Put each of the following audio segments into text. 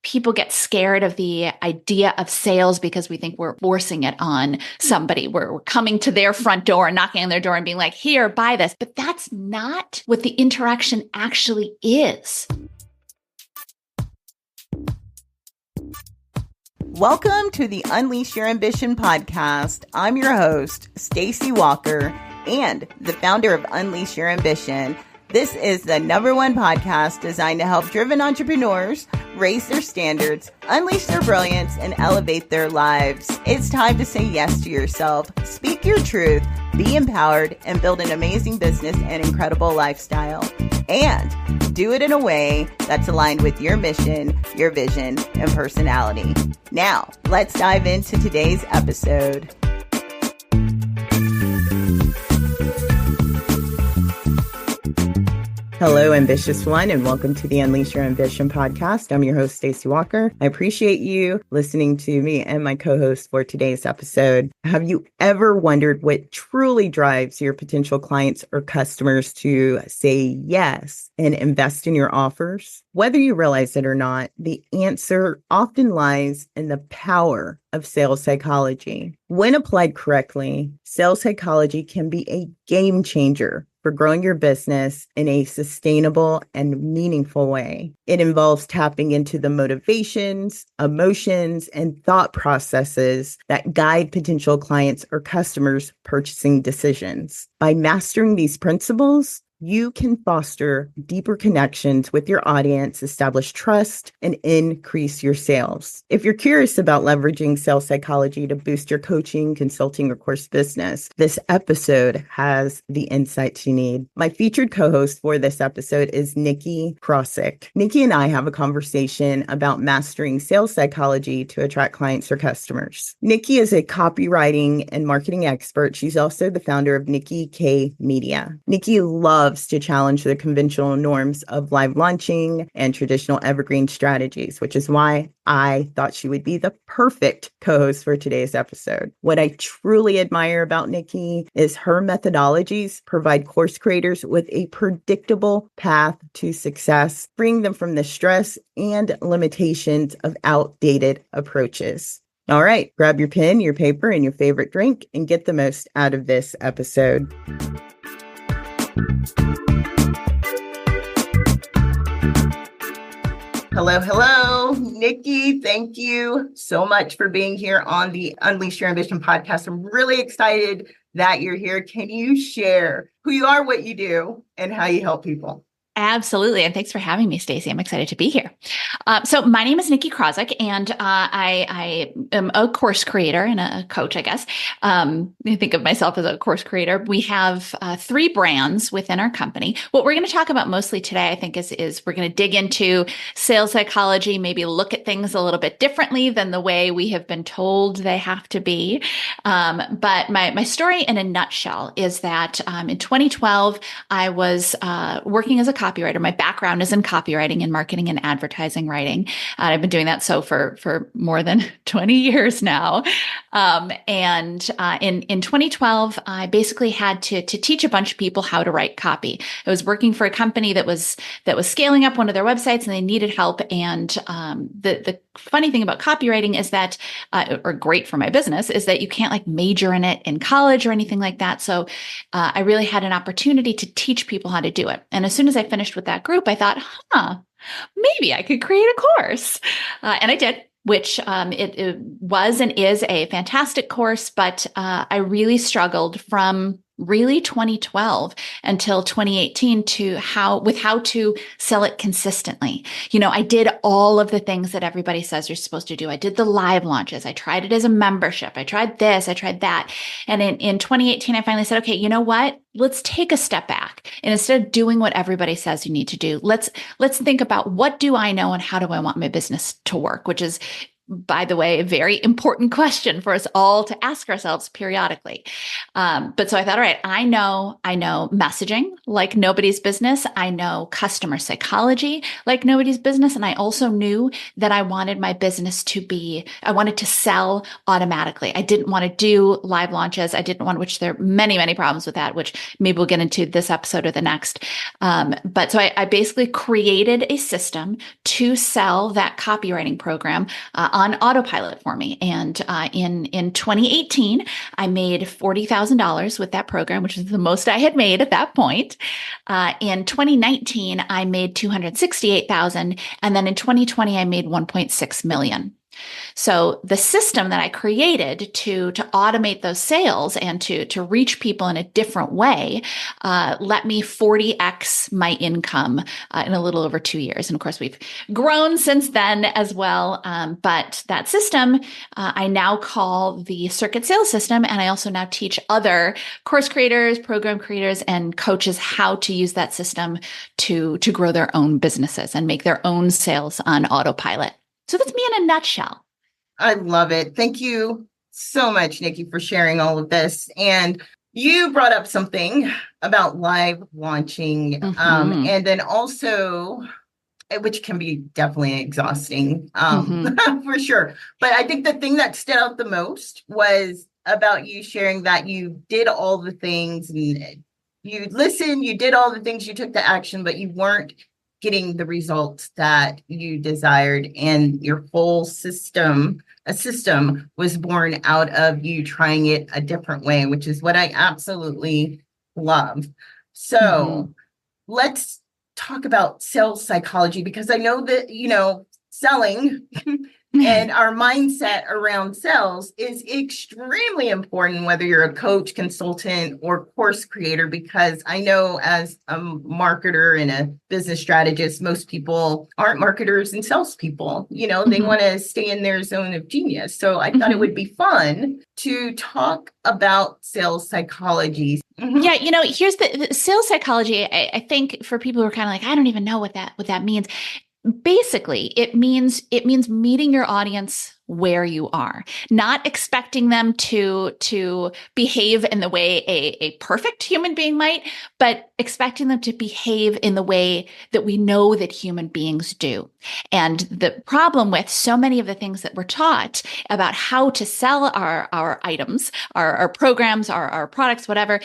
people get scared of the idea of sales because we think we're forcing it on somebody. We're coming to their front door and knocking on their door and being like, here, buy this. But that's not what the interaction actually is. Welcome to the Unleash Your Ambition podcast. I'm your host, Stacie Walker, and the founder of Unleash Your Ambition. This is the #1 podcast designed to help driven entrepreneurs raise their standards, unleash their brilliance, and elevate their lives. It's time to say yes to yourself, speak your truth, be empowered, and build an amazing business and incredible lifestyle. And do it in a way that's aligned with your mission, your vision, and personality. Now, let's dive into today's episode. Hello, ambitious one, and welcome to the Unleash Your Ambition podcast. I'm your host, Stacie Walker. I appreciate you listening to me and my co-host for today's episode. Have you ever wondered what truly drives your potential clients or customers to say yes and invest in your offers? Whether you realize it or not, the answer often lies in the power of sales psychology. When applied correctly, sales psychology can be a game changer for growing your business in a sustainable and meaningful way. It involves tapping into the motivations, emotions, and thought processes that guide potential clients or customers' purchasing decisions. By mastering these principles, you can foster deeper connections with your audience, establish trust, and increase your sales. If you're curious about leveraging sales psychology to boost your coaching, consulting, or course business, this episode has the insights you need. My featured co-host for this episode is Nicki Krawczyk. Nicki and I have a conversation about mastering sales psychology to attract clients or customers. Nicki is a copywriting and marketing expert. She's also the founder of Nicki K Media. Nicki loves to challenge the conventional norms of live launching and traditional evergreen strategies, which is why I thought she would be the perfect co-host for today's episode. What I truly admire about Nicki is her methodologies provide course creators with a predictable path to success, freeing them from the stress and limitations of outdated approaches. All right, grab your pen, your paper, and your favorite drink and get the most out of this episode. Hello, Nicki. Thank you so much for being here on the Unleash Your Ambition podcast. I'm really excited that you're here. Can you share who you are, what you do, and how you help people? Absolutely. And thanks for having me, Stacie. I'm excited to be here. So my name is Nicki Krawczyk, and I am a course creator and a coach, I guess. I think of myself as a course creator. We have 3 brands within our company. What we're going to talk about mostly today, I think, is we're going to dig into sales psychology, maybe look at things a little bit differently than the way we have been told they have to be. But my story in a nutshell is that in 2012, I was working as a copywriter. My background is in copywriting and marketing and advertising writing. I've been doing that for more than 20 years now. In 2012, I basically had to teach a bunch of people how to write copy. I was working for a company that was scaling up one of their websites, and they needed help. And the funny thing about copywriting is that, or great for my business, is that you can't major in it in college or anything like that. So I really had an opportunity to teach people how to do it. And as soon as I finished with that group, I thought, maybe I could create a course. And I did, which it was and is a fantastic course, but I really struggled from really 2012 until 2018 how to sell it consistently. I did all of the things that everybody says you're supposed to do. I did the live launches. I tried it as a membership. I tried this, I tried that. And in 2018, I finally said, okay, you know what? Let's take a step back. And instead of doing what everybody says you need to do, let's think about, what do I know and how do I want my business to work, which is by the way, a very important question for us all to ask ourselves periodically. But so I thought, all right, I know messaging like nobody's business. I know customer psychology like nobody's business. And I also knew that I wanted my business I wanted to sell automatically. I didn't want to do live launches. I didn't want, which there are many, many problems with that, which maybe we'll get into this episode or the next. But so I basically created a system to sell that copywriting program on autopilot for me. And in 2018, I made $40,000 with that program, which is the most I had made at that point. In 2019, I made $268,000, and then in 2020, I made $1.6 million. So the system that I created to automate those sales and to reach people in a different way let me 40x my income in a little over 2 years. And of course, we've grown since then as well. But that system I now call the circuit sales system. And I also now teach other course creators, program creators, and coaches how to use that system to grow their own businesses and make their own sales on autopilot. So that's me in a nutshell. I love it. Thank you so much, Nicki, for sharing all of this. And you brought up something about live launching, and then also, which can be definitely exhausting, for sure. But I think the thing that stood out the most was about you sharing that you did all the things and you listened, you did all the things, you took the action, but you weren't getting the results that you desired, and your whole system was born out of you trying it a different way, which is what I absolutely love. So let's talk about sales psychology, because I know that, selling and our mindset around sales is extremely important, whether you're a coach, consultant, or course creator, because I know as a marketer and a business strategist, most people aren't marketers and salespeople. They want to stay in their zone of genius. So I thought it would be fun to talk about sales psychology. Yeah, here's the sales psychology. I think for people who are kind of like, I don't even know what that means. Basically, it means meeting your audience where you are, not expecting them to behave in the way a perfect human being might, but expecting them to behave in the way that we know that human beings do. And the problem with so many of the things that we're taught about how to sell our items, our programs, our products, whatever,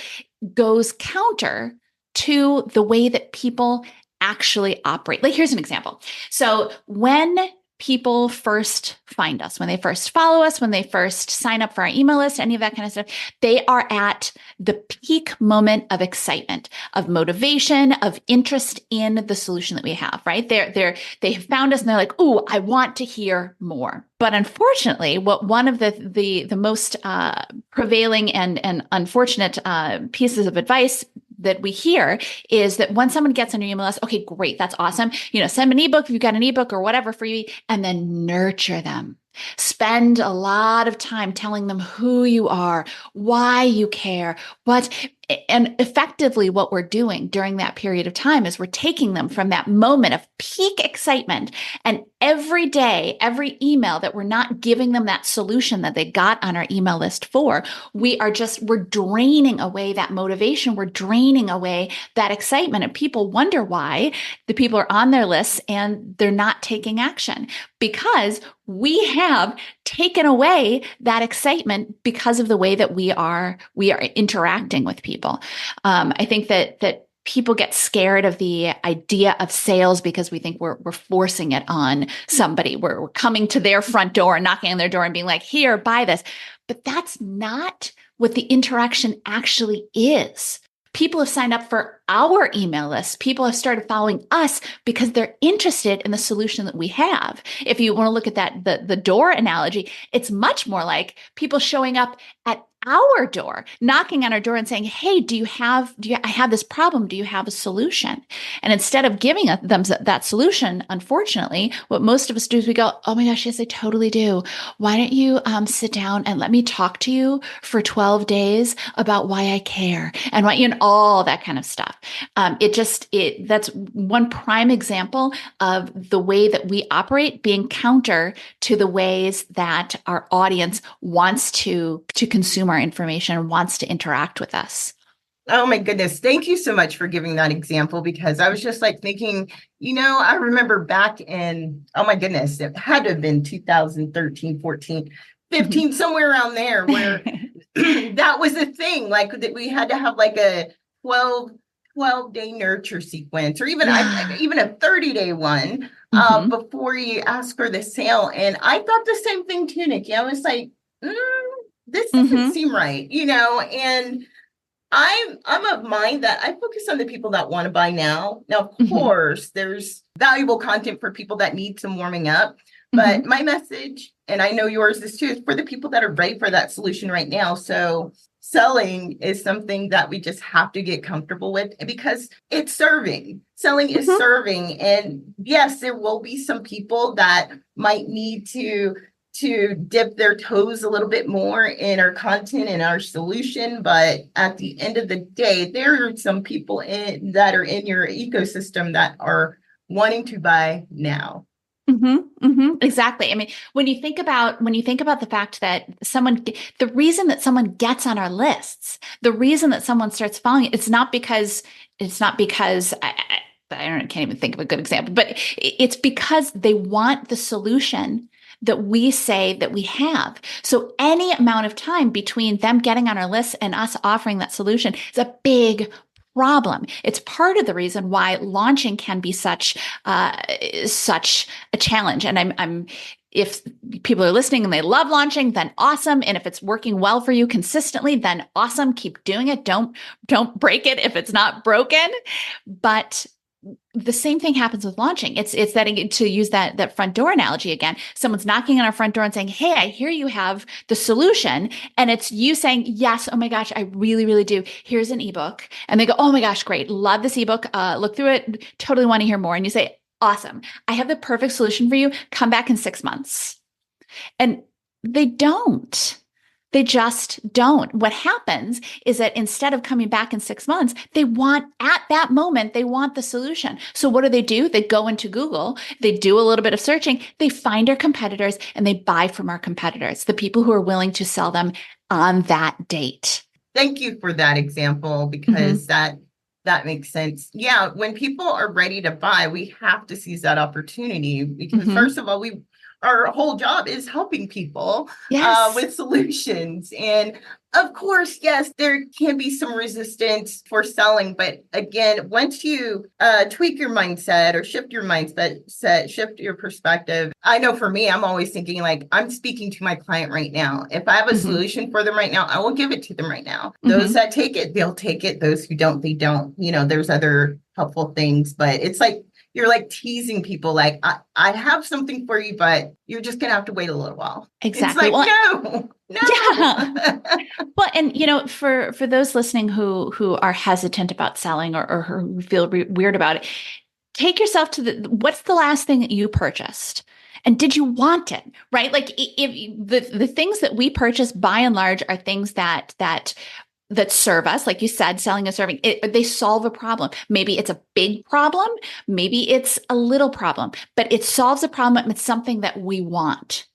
goes counter to the way that people actually operate. Like, here's an example. So when people first find us, when they first follow us, when they first sign up for our email list, any of that kind of stuff, they are at the peak moment of excitement, of motivation, of interest in the solution that we have, right? They have found us and they're like, "Ooh, I want to hear more." But unfortunately, one of the most prevailing and unfortunate pieces of advice that we hear is that when someone gets on your email list, okay, great, that's awesome. Send an ebook if you've got an ebook or whatever for you, and then nurture them. Spend a lot of time telling them who you are, why you care, and effectively what we're doing during that period of time is we're taking them from that moment of peak excitement, and every day, every email that we're not giving them that solution that they got on our email list for, we're draining away that motivation. We're draining away that excitement. And people wonder why the people are on their lists and they're not taking action, because we have taken away that excitement because of the way that we are interacting with people. I think that people get scared of the idea of sales because we think we're forcing it on somebody. We're coming to their front door and knocking on their door and being like, "Here, buy this." But that's not what the interaction actually is. People have signed up for our email list. People have started following us because they're interested in the solution that we have. If you want to look at that, the door analogy, it's much more like people showing up at our door, knocking on our door and saying, hey, I have this problem. Do you have a solution? And instead of giving them that solution, unfortunately, what most of us do is we go, oh my gosh, yes, I totally do. Why don't you sit down and let me talk to you for 12 days about why I care and why, all that kind of stuff. That's one prime example of the way that we operate being counter to the ways that our audience wants to consume our information, wants to interact with us. Oh my goodness. Thank you so much for giving that example, because I was just like thinking, I remember back in, oh my goodness, it had to have been 2013, 14, 15, somewhere around there, where that was a thing, like that we had to have like a 12-day nurture sequence, or even even a 30-day one before you ask for the sale. And I thought the same thing too, Nicki. I was like, this doesn't seem right, and I'm of mind that I focus on the people that want to buy now. Now, of course, there's valuable content for people that need some warming up. But my message, and I know yours is too, is for the people that are ready for that solution right now. So selling is something that we just have to get comfortable with, because it's serving. Selling is serving. And yes, there will be some people that might need to dip their toes a little bit more in our content and our solution. But at the end of the day, there are some people that are in your ecosystem that are wanting to buy now. Exactly. I mean, when you think about the fact that the reason that someone gets on our lists, the reason that someone starts following, it's not because can't even think of a good example, but it's because they want the solution that we say that we have. So any amount of time between them getting on our list and us offering that solution is a big problem. It's part of the reason why launching can be such a challenge. And if people are listening and they love launching, then awesome. And if it's working well for you consistently, then awesome. Keep doing it. Don't break it if it's not broken. But the same thing happens with launching. It's that, to use that front door analogy again, someone's knocking on our front door and saying, hey, I hear you have the solution. And it's you saying, yes, oh my gosh, I really, really do. Here's an ebook. And they go, oh my gosh, great. Love this ebook. Look through it. Totally want to hear more. And you say, awesome. I have the perfect solution for you. Come back in 6 months. And they don't. They just don't. What happens is that instead of coming back in 6 months, at that moment, they want the solution. So what do? They go into Google, they do a little bit of searching, they find our competitors, and they buy from our competitors, the people who are willing to sell them on that date. Thank you for that example, because that makes sense. Yeah, when people are ready to buy, we have to seize that opportunity, because first of all, our whole job is helping people with solutions. And of course, yes, there can be some resistance for selling. But again, once you tweak your mindset or shift your mindset, shift your perspective. I know for me, I'm always thinking like, I'm speaking to my client right now. If I have a solution for them right now, I will give it to them right now. Those that take it, they'll take it. Those who don't, they don't. There's other helpful things, but it's like, you're like teasing people, like, I have something for you, but you're just going to have to wait a little while. Exactly. It's like, no. Yeah. Well, and, for those listening who are hesitant about selling or who feel weird about it, take yourself to what's the last thing that you purchased? And did you want it? Right? Like if the things that we purchase by and large are things that serve us, like you said, selling and serving, they solve a problem. Maybe it's a big problem, maybe it's a little problem, but it solves a problem. It's something that we want.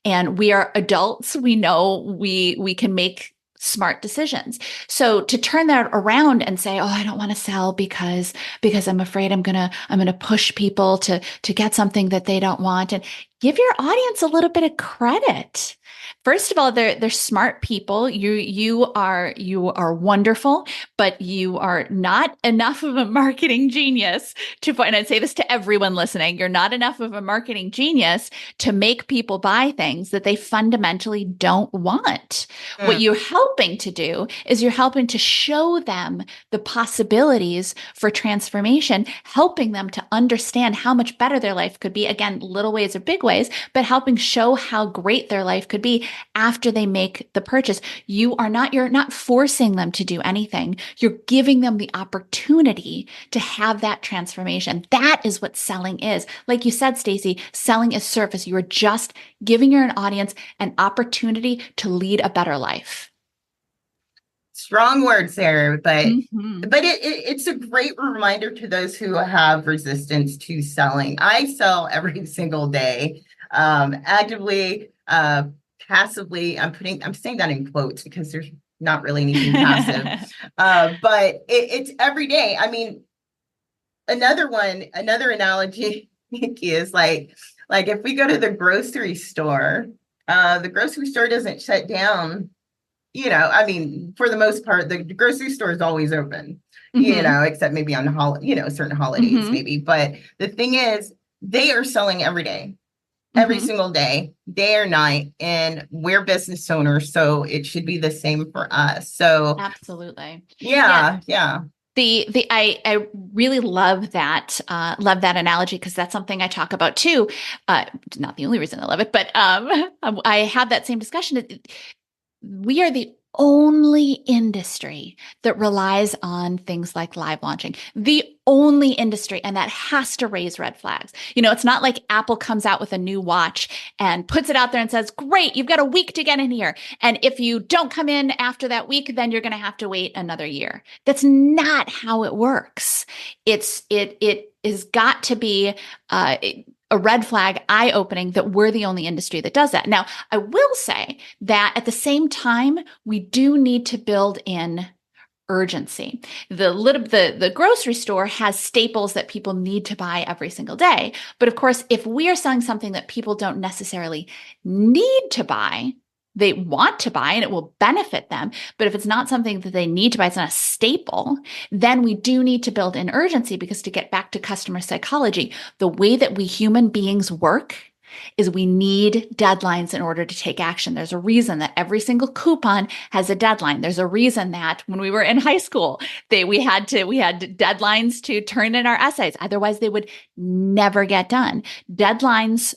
And we are adults. We know we can make smart decisions. So to turn that around and say, oh, I don't want to sell because I'm afraid I'm gonna push people to get something that they don't want, and give your audience a little bit of credit. First of all, they're smart people. You are wonderful, but you are not enough of a marketing genius and I'd say this to everyone listening, you're not enough of a marketing genius to make people buy things that they fundamentally don't want. What you're helping to do is you're helping to show them the possibilities for transformation, helping them to understand how much better their life could be. Again, little ways or big ways, ways, but helping show how great their life could be after they make the purchase. You're not forcing them to do anything. You're giving them the opportunity to have that transformation. That is what selling is. Like you said, Stacie, selling is service. You are just giving your audience an opportunity to lead a better life. Strong words there, but Mm-hmm. it's a great reminder to those who have resistance to selling. I sell every single day, actively, passively. I'm saying that in quotes because there's not really anything passive, but it's every day. I mean, another analogy, Nicki, is like if we go to the grocery store doesn't shut down. I mean, for the most part, the grocery store is always open, Mm-hmm. except maybe on certain holidays, Mm-hmm. maybe. But the thing is, they are selling every day, every Mm-hmm. single day or night, and we're business owners, so it should be the same for us. So, Absolutely. Yeah. yeah. I really love that analogy, because that's something I talk about too. Not the only reason I love it, but I have that same discussion. We are the only industry that relies on things like live launching. The only industry, and that has to raise red flags. It's not like Apple comes out with a new watch and puts it out there and says, "Great, you've got a week to get in here. And if you don't come in after that week, then you're going to have to wait another year." That's not how it works. It has got to be a red flag, eye-opening, that we're the only industry that does that. Now, I will say that at the same time, we do need to build in urgency. The grocery store has staples that people need to buy every single day. But of course, if we are selling something that people don't necessarily need to buy, they want to buy and it will benefit them. But if it's not something that they need to buy, it's not a staple, then we do need to build in urgency, because to get back to customer psychology, the way that we human beings work is we need deadlines in order to take action. There's a reason that every single coupon has a deadline. There's a reason that when we were in high school, we had deadlines to turn in our essays. Otherwise, they would never get done. Deadlines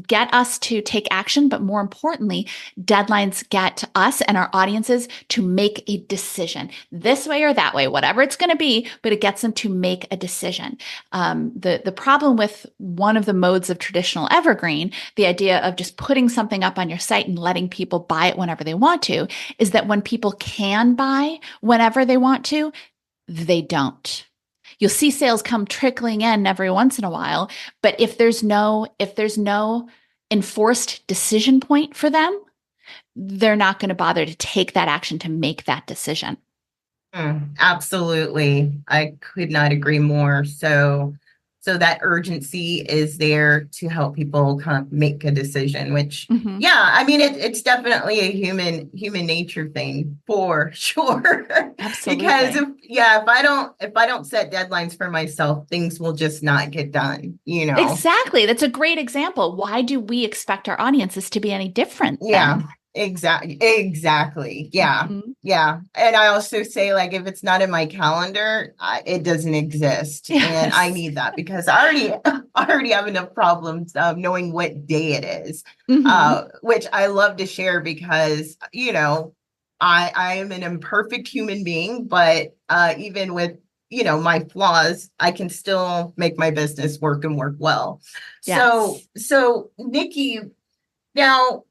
get us to take action, but more importantly, deadlines get us and our audiences to make a decision, this way or that way, whatever it's going to be, but it gets them to make a decision. The problem with one of the modes of traditional evergreen, the idea of just putting something up on your site and letting people buy it whenever they want to, is that when people can buy whenever they want to, they don't. You'll see sales come trickling in every once in a while, but if there's no enforced decision point for them, they're not going to bother to take that action to make that decision. Absolutely. I could not agree more. So that urgency is there to help people kind of make a decision, which, yeah, I mean, it's definitely a human nature thing for sure. Absolutely. Because if I don't set deadlines for myself, things will just not get done, Exactly. That's a great example. Why do we expect our audiences to be any different then? Exactly. Yeah. Mm-hmm. Yeah. And I also say, like, if it's not in my calendar, it doesn't exist. Yes. And I need that, because I already have enough problems knowing what day it is, which I love to share, because, I am an imperfect human being, but even with, my flaws, I can still make my business work and work well. Yes. So Nicki, now,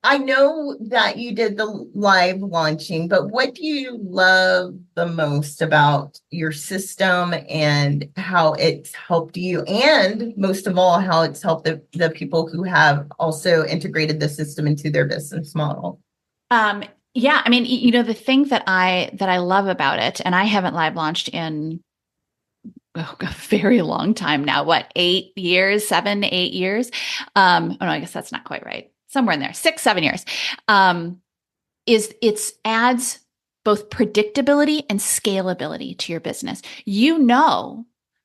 I know that you did the live launching, but what do you love the most about your system and how it's helped you? And most of all, how it's helped the people who have also integrated the system into their business model? Yeah, I mean, the thing that I love about it, and I haven't live launched in a very long time now, what, 8 years, 7, 8 years? Oh no, I guess that's not quite right. Somewhere in there, 6, 7 years, is it adds both predictability and scalability to your business.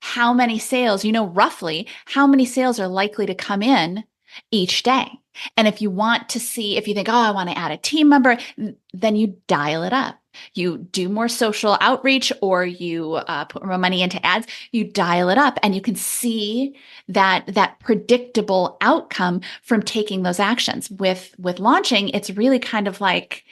How many sales, roughly how many sales are likely to come in each day. And if you think, oh, I want to add a team member, then you dial it up. You do more social outreach, or you put more money into ads, you dial it up, and you can see that predictable outcome from taking those actions. With launching, it's really kind of like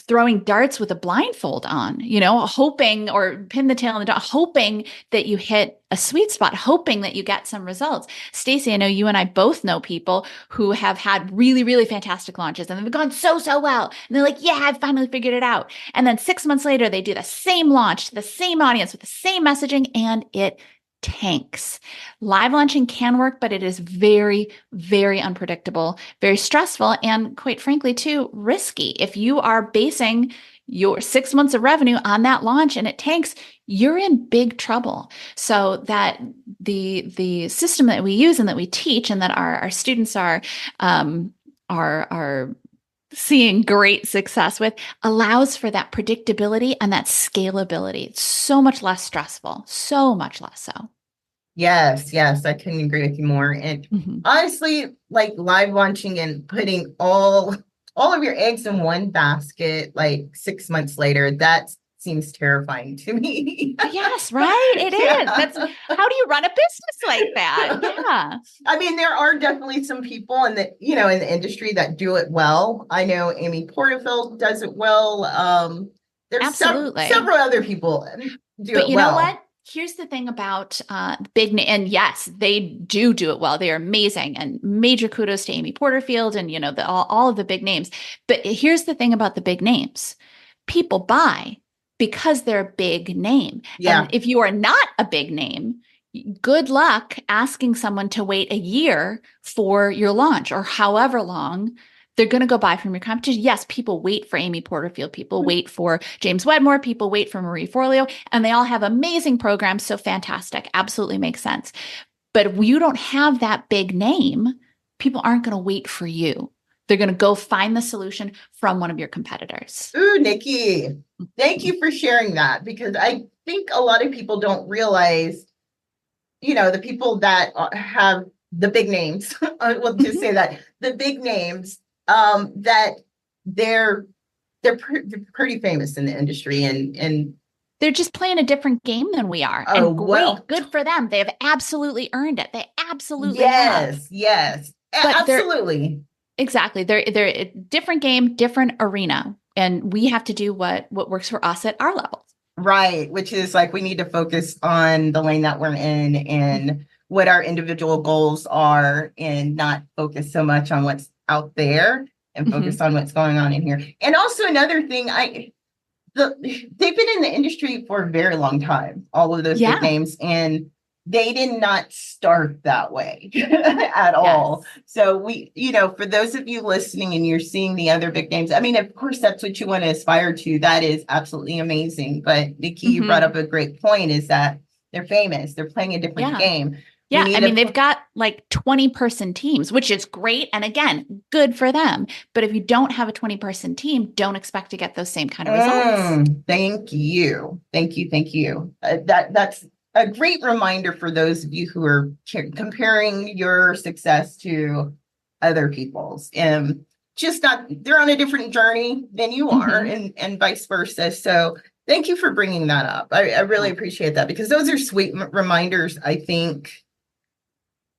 throwing darts with a blindfold on, hoping, or pin the tail on the dot, hoping that you hit a sweet spot, hoping that you get some results. Stacie, I know you and I both know people who have had really, really fantastic launches, and they've gone so well. And they're like, yeah, I've finally figured it out. And then 6 months later, they do the same launch to the same audience with the same messaging, and it tanks. Live launching can work, but it is very, very unpredictable, very stressful, and quite frankly, too, risky. If you are basing your 6 months of revenue on that launch and it tanks, you're in big trouble. So that the system that we use and that we teach and that our students are seeing great success with allows for that predictability and that scalability. It's so much less stressful, so much less so. Yes, I couldn't agree with you more. And honestly, like live launching and putting all of your eggs in one basket, like 6 months later, that seems terrifying to me. Yes, right. It is. That's how do you run a business like that? Yeah. I mean, there are definitely some people in the industry that do it well. I know Amy Porterfield does it well. There's several other people do it well. But you know what? Here's the thing about and yes, they do it well. They are amazing, and major kudos to Amy Porterfield and all of the big names. But here's the thing about the big names: people buy because they're a big name. Yeah. And if you are not a big name, good luck asking someone to wait a year for your launch or however long. They're going to go buy from your competition. Yes, people wait for Amy Porterfield. People wait for James Wedmore. People wait for Marie Forleo. And they all have amazing programs. So fantastic. Absolutely makes sense. But if you don't have that big name, people aren't going to wait for you. They're going to go find the solution from one of your competitors. Ooh, Nicki, thank you for sharing that, because I think a lot of people don't realize, the people that have the big names, we'll just say that, the big names, that they're pretty famous in the industry, and they're just playing a different game than we are. Oh, and great, well, good for them. They have absolutely earned it. They absolutely have. Yes, But absolutely. Exactly. They're a different game, different arena. And we have to do what works for us at our level. Right. Which is like, we need to focus on the lane that we're in and what our individual goals are, and not focus so much on what's out there, and focus on what's going on in here. And also another thing, they've been in the industry for a very long time, all of those big names, and they did not start that way at all. So for those of you listening and you're seeing the other big names, I mean, of course, that's what you want to aspire to. That is absolutely amazing. But Nicki, you brought up a great point, is that they're famous. They're playing a different game. Yeah. I mean, they've got like 20-person teams, which is great. And again, good for them. But if you don't have a 20-person team, don't expect to get those same kind of results. Thank you. That's a great reminder for those of you who are comparing your success to other people's, and they're on a different journey than you are, and vice versa. So thank you for bringing that up. I really appreciate that, because those are sweet reminders. I think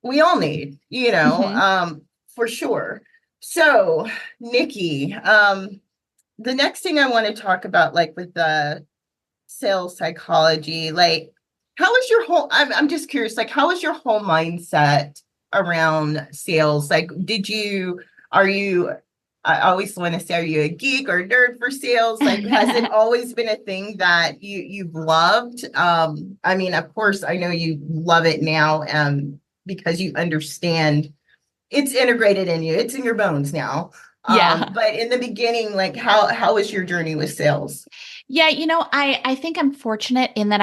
we all need, for sure. So Nicki, the next thing I want to talk about, like with the sales psychology, like, how is your whole, I'm just curious, like, how is your whole mindset around sales? Like, I always want to say, are you a geek or a nerd for sales? Like, has it always been a thing that you've loved? I mean, of course, I know you love it now, because you understand it's integrated in you. It's in your bones now. But in the beginning, like, how was your journey with sales? Yeah, I think I'm fortunate in that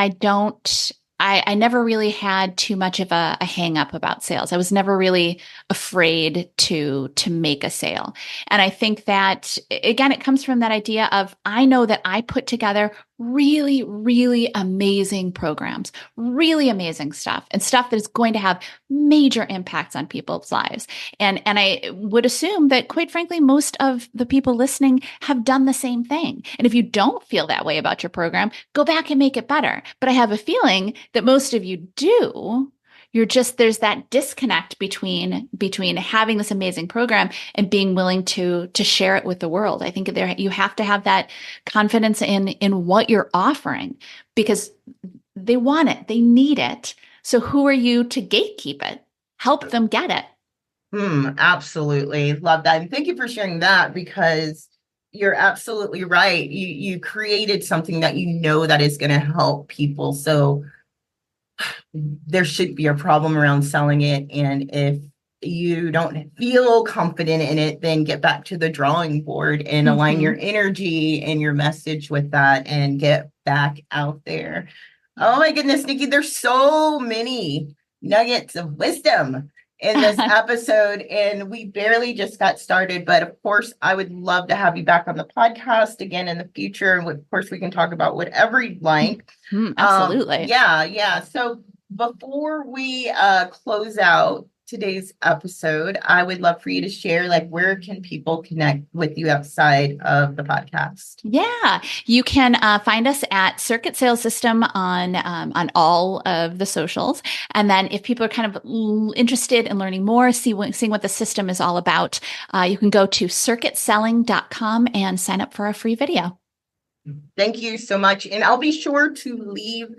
I never really had too much of a hang up about sales. I was never really afraid to make a sale. And I think that, again, it comes from that idea of, I know that I put together really, really amazing programs, really amazing stuff, and stuff that is going to have major impacts on people's lives. And I would assume that, quite frankly, most of the people listening have done the same thing. And if you don't feel that way about your program, go back and make it better. But I have a feeling that most of you do. There's that disconnect between having this amazing program and being willing to share it with the world. I think you have to have that confidence in what you're offering, because they want it, they need it. So who are you to gatekeep it? Help them get it. Absolutely. Love that. And thank you for sharing that, because you're absolutely right. You created something that you know that is going to help people. So there should be a problem around selling it. And if you don't feel confident in it, then get back to the drawing board and align your energy and your message with that and get back out there. Oh my goodness, Nicki, there's so many nuggets of wisdom in this episode, and we barely just got started. But of course, I would love to have you back on the podcast again in the future. And of course, we can talk about whatever you'd like. Absolutely. Yeah. So before we close out today's episode, I would love for you to share, like, where can people connect with you outside of the podcast? Yeah, you can find us at Circuit Sales System on all of the socials. And then if people are kind of interested in learning more, seeing what the system is all about, you can go to circuitselling.com and sign up for a free video. Thank you so much. And I'll be sure to leave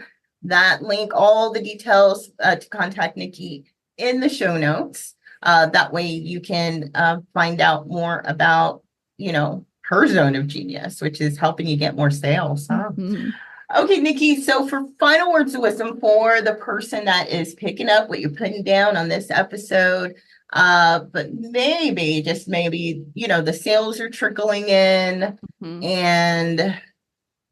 that link, all the details to contact Nicki in the show notes. That way you can find out more about, her zone of genius, which is helping you get more sales. Okay, Nicki. So for final words of wisdom for the person that is picking up what you're putting down on this episode, but maybe, just maybe, the sales are trickling in and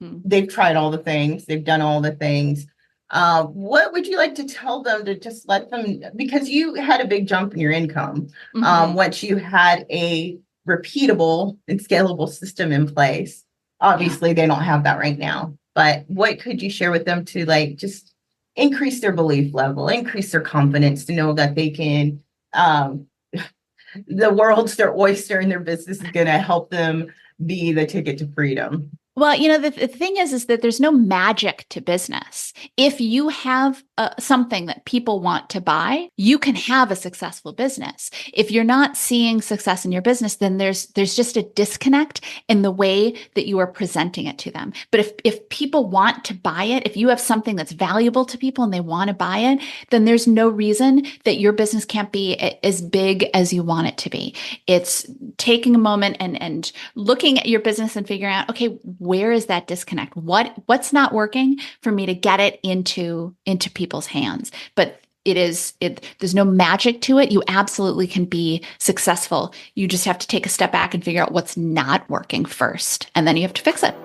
they've tried all the things, they've done all the things. What would you like to tell them to just let them, because you had a big jump in your income once you had a repeatable and scalable system in place? Obviously, they don't have that right now, but what could you share with them to, like, just increase their belief level, increase their confidence to know that they can, the world's their oyster and their business is going to help them be the ticket to freedom? Well, the thing is that there's no magic to business. If you have something that people want to buy, you can have a successful business. If you're not seeing success in your business, then there's just a disconnect in the way that you are presenting it to them. But if people want to buy it, if you have something that's valuable to people and they want to buy it, then there's no reason that your business can't be as big as you want it to be. It's taking a moment and looking at your business and figuring out, okay, where is that disconnect? What's not working for me to get it into people's hands? But there's no magic to it. You absolutely can be successful. You just have to take a step back and figure out what's not working first, and then you have to fix it.